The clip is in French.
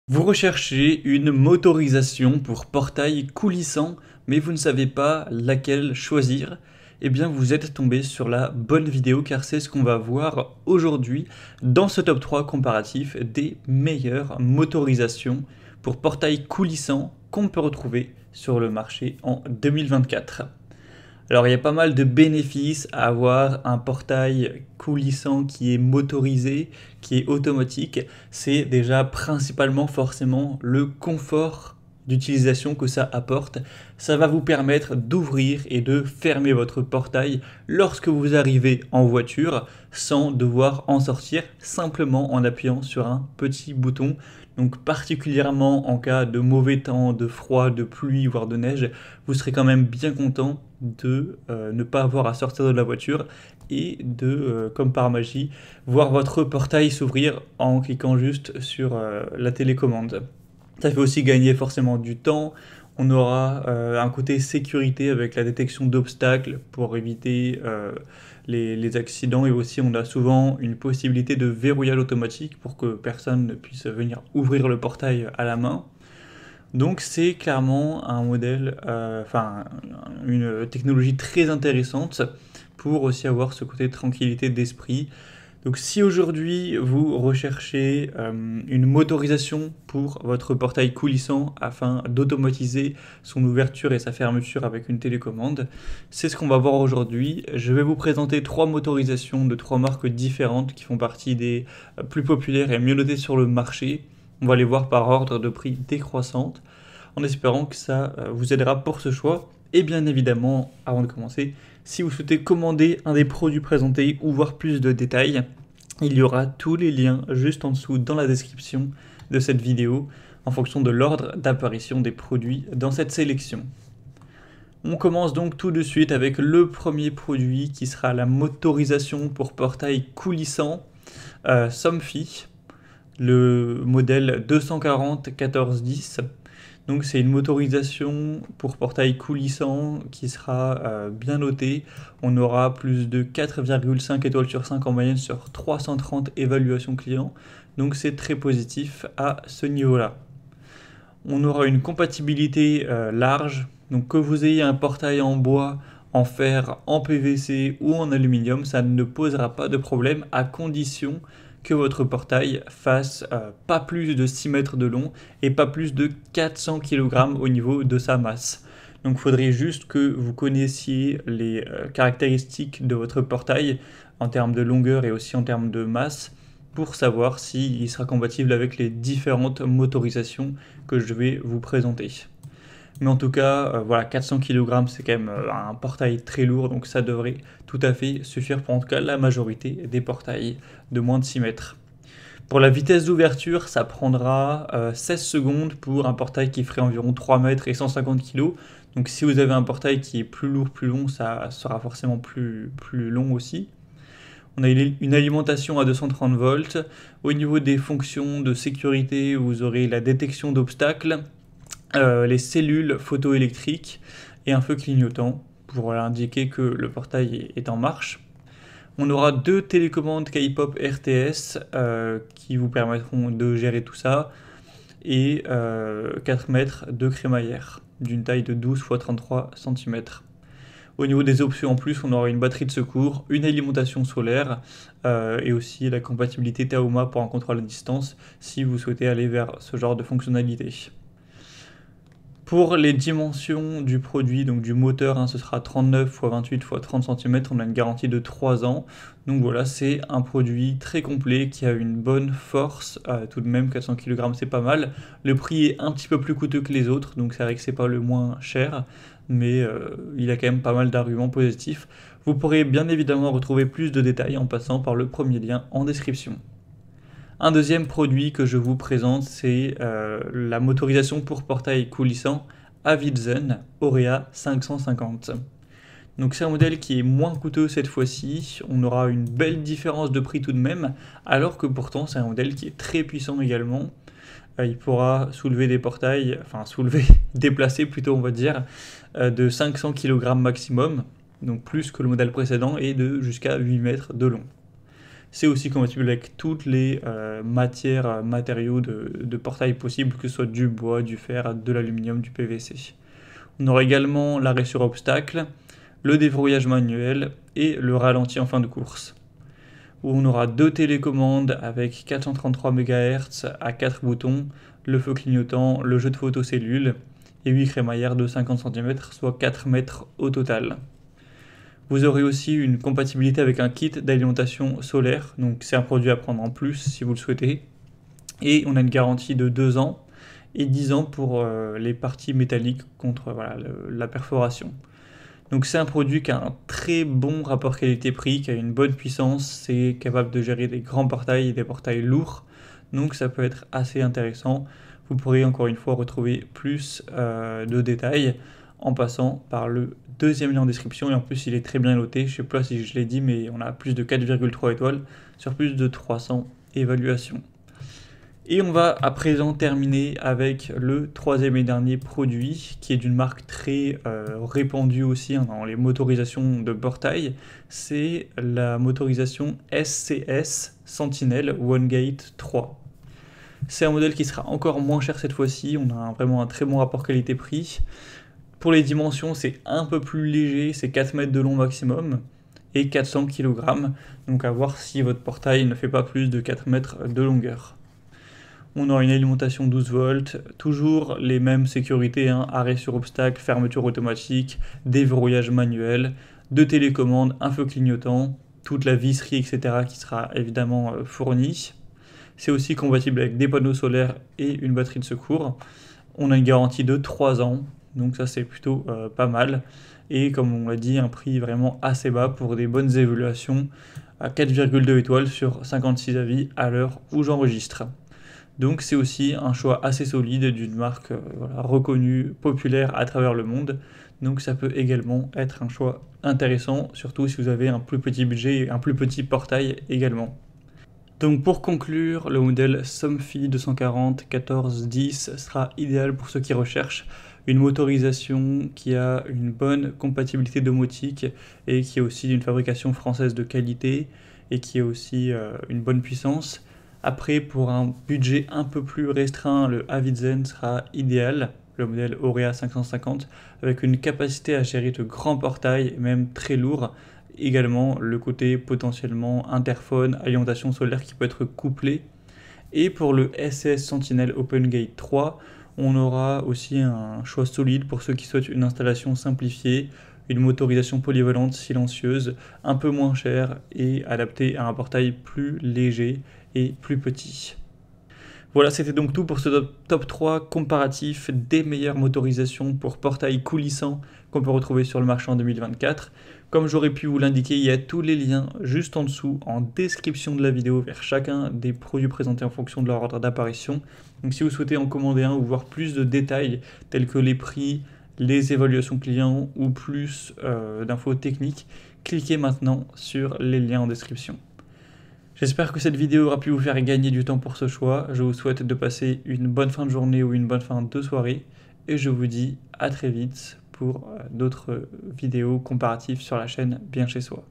Vous recherchez une motorisation pour portail coulissant, mais vous ne savez pas laquelle choisir. Eh bien, vous êtes tombé sur la bonne vidéo car c'est ce qu'on va voir aujourd'hui dans ce top 3 comparatif des meilleures motorisations pour portail coulissant qu'on peut retrouver sur le marché en 2024. Alors il y a pas mal de bénéfices à avoir un portail coulissant qui est motorisé, qui est automatique. C'est déjà principalement forcément le confort d'utilisation que ça apporte. Ça va vous permettre d'ouvrir et de fermer votre portail lorsque vous arrivez en voiture sans devoir en sortir simplement en appuyant sur un petit bouton. Donc particulièrement en cas de mauvais temps, de froid, de pluie, voire de neige, vous serez quand même bien content de ne pas avoir à sortir de la voiture et de, comme par magie, voir votre portail s'ouvrir en cliquant juste sur la télécommande. Ça fait aussi gagner forcément du temps. On aura un côté sécurité avec la détection d'obstacles pour éviter les accidents, et aussi on a souvent une possibilité de verrouillage automatique pour que personne ne puisse venir ouvrir le portail à la main. Donc c'est clairement un modèle, une technologie très intéressante pour aussi avoir ce côté de tranquillité d'esprit. Donc si aujourd'hui vous recherchez une motorisation pour votre portail coulissant afin d'automatiser son ouverture et sa fermeture avec une télécommande, c'est ce qu'on va voir aujourd'hui. Je vais vous présenter 3 motorisations de 3 marques différentes qui font partie des plus populaires et mieux notées sur le marché. On va les voir par ordre de prix décroissante, en espérant que ça vous aidera pour ce choix. Et bien évidemment, avant de commencer, si vous souhaitez commander un des produits présentés ou voir plus de détails, il y aura tous les liens juste en dessous dans la description de cette vidéo, en fonction de l'ordre d'apparition des produits dans cette sélection. On commence donc tout de suite avec le premier produit qui sera la motorisation pour portail coulissant Somfy, le modèle 240 1410. Donc c'est une motorisation pour portail coulissant qui sera bien notée. On aura plus de 4,5 étoiles sur 5 en moyenne sur 330 évaluations clients. Donc c'est très positif à ce niveau-là. On aura une compatibilité large. Donc que vous ayez un portail en bois, en fer, en PVC ou en aluminium, ça ne posera pas de problème à condition que votre portail fasse pas plus de 6 mètres de long et pas plus de 400 kg au niveau de sa masse. Donc il faudrait juste que vous connaissiez les caractéristiques de votre portail en termes de longueur et aussi en termes de masse pour savoir s'il sera compatible avec les différentes motorisations que je vais vous présenter. Mais en tout cas, voilà, 400 kg, c'est quand même un portail très lourd, donc ça devrait tout à fait suffire pour en tout cas la majorité des portails de moins de 6 mètres. Pour la vitesse d'ouverture, ça prendra 16 secondes pour un portail qui ferait environ 3 mètres et 150 kg. Donc si vous avez un portail qui est plus lourd, plus long, ça sera forcément plus long aussi. On a une alimentation à 230 volts. Au niveau des fonctions de sécurité, vous aurez la détection d'obstacles, les cellules photoélectriques et un feu clignotant pour indiquer que le portail est en marche. On aura 2 télécommandes K-pop RTS qui vous permettront de gérer tout ça, et 4 mètres de crémaillère d'une taille de 12 x 33 cm. Au niveau des options en plus, on aura une batterie de secours, une alimentation solaire et aussi la compatibilité Taoma pour un contrôle à distance si vous souhaitez aller vers ce genre de fonctionnalité. Pour les dimensions du produit, donc du moteur, ce sera 39 x 28 x 30 cm, on a une garantie de 3 ans. Donc voilà, c'est un produit très complet qui a une bonne force, tout de même 400 kg c'est pas mal. Le prix est un petit peu plus coûteux que les autres, donc c'est vrai que c'est pas le moins cher, mais il a quand même pas mal d'arguments positifs. Vous pourrez bien évidemment retrouver plus de détails en passant par le premier lien en description. Un deuxième produit que je vous présente, c'est la motorisation pour portail coulissant Avidzen Aurea 550. Donc c'est un modèle qui est moins coûteux cette fois-ci, on aura une belle différence de prix tout de même, alors que pourtant c'est un modèle qui est très puissant également. Il pourra soulever des portails, déplacer plutôt on va dire, de 500 kg maximum, donc plus que le modèle précédent, et de jusqu'à 8 mètres de long. C'est aussi compatible avec toutes les matériaux de portail possibles, que ce soit du bois, du fer, de l'aluminium, du PVC. On aura également l'arrêt sur obstacle, le déverrouillage manuel et le ralenti en fin de course. Où on aura 2 télécommandes avec 433 MHz à 4 boutons, le feu clignotant, le jeu de photocellules et 8 crémaillères de 50 cm, soit 4 mètres au total. Vous aurez aussi une compatibilité avec un kit d'alimentation solaire, donc c'est un produit à prendre en plus si vous le souhaitez. Et on a une garantie de 2 ans et 10 ans pour les parties métalliques contre la perforation. Donc c'est un produit qui a un très bon rapport qualité-prix, qui a une bonne puissance, c'est capable de gérer des grands portails et des portails lourds, donc ça peut être assez intéressant. Vous pourrez encore une fois retrouver plus de détails en passant par le deuxième lien en description, et en plus il est très bien noté, je sais pas si je l'ai dit, mais on a plus de 4,3 étoiles sur plus de 300 évaluations. Et on va à présent terminer avec le troisième et dernier produit, qui est d'une marque très répandue aussi dans les motorisations de portail. C'est la motorisation SCS Sentinel OneGate 3. C'est un modèle qui sera encore moins cher cette fois-ci, on a vraiment un très bon rapport qualité-prix. Pour les dimensions, c'est un peu plus léger, c'est 4 mètres de long maximum et 400 kg, donc à voir si votre portail ne fait pas plus de 4 mètres de longueur. On aura une alimentation 12 volts, toujours les mêmes sécurités, arrêt sur obstacle, fermeture automatique, déverrouillage manuel, 2 télécommandes, un feu clignotant, toute la visserie, etc. qui sera évidemment fournie. C'est aussi compatible avec des panneaux solaires et une batterie de secours. On a une garantie de 3 ans, donc ça c'est plutôt pas mal. Et comme on l'a dit, un prix vraiment assez bas pour des bonnes évaluations, à 4,2 étoiles sur 56 avis à l'heure où j'enregistre. Donc c'est aussi un choix assez solide d'une marque reconnue, populaire à travers le monde. Donc ça peut également être un choix intéressant, surtout si vous avez un plus petit budget et un plus petit portail également. Donc pour conclure, le modèle Somfy 240 1410 sera idéal pour ceux qui recherchent une motorisation qui a une bonne compatibilité domotique et qui est aussi d'une fabrication française de qualité et qui a aussi une bonne puissance. Après, pour un budget un peu plus restreint, le Avidzen sera idéal, le modèle Aurea 550, avec une capacité à gérer de grands portails, même très lourds. Également, le côté potentiellement interphone, alimentation solaire qui peut être couplé. Et pour le SS Sentinel OpenGate 3, on aura aussi un choix solide pour ceux qui souhaitent une installation simplifiée, une motorisation polyvalente silencieuse, un peu moins chère et adaptée à un portail plus léger et plus petit. Voilà, c'était donc tout pour ce top 3 comparatif des meilleures motorisations pour portail coulissant qu'on peut retrouver sur le marché en 2024. Comme j'aurais pu vous l'indiquer, il y a tous les liens juste en dessous, en description de la vidéo, vers chacun des produits présentés en fonction de leur ordre d'apparition. Donc si vous souhaitez en commander un ou voir plus de détails tels que les prix, les évaluations clients ou plus d'infos techniques, cliquez maintenant sur les liens en description. J'espère que cette vidéo aura pu vous faire gagner du temps pour ce choix. Je vous souhaite de passer une bonne fin de journée ou une bonne fin de soirée. Et je vous dis à très vite pour d'autres vidéos comparatives sur la chaîne Bien Chez Soi.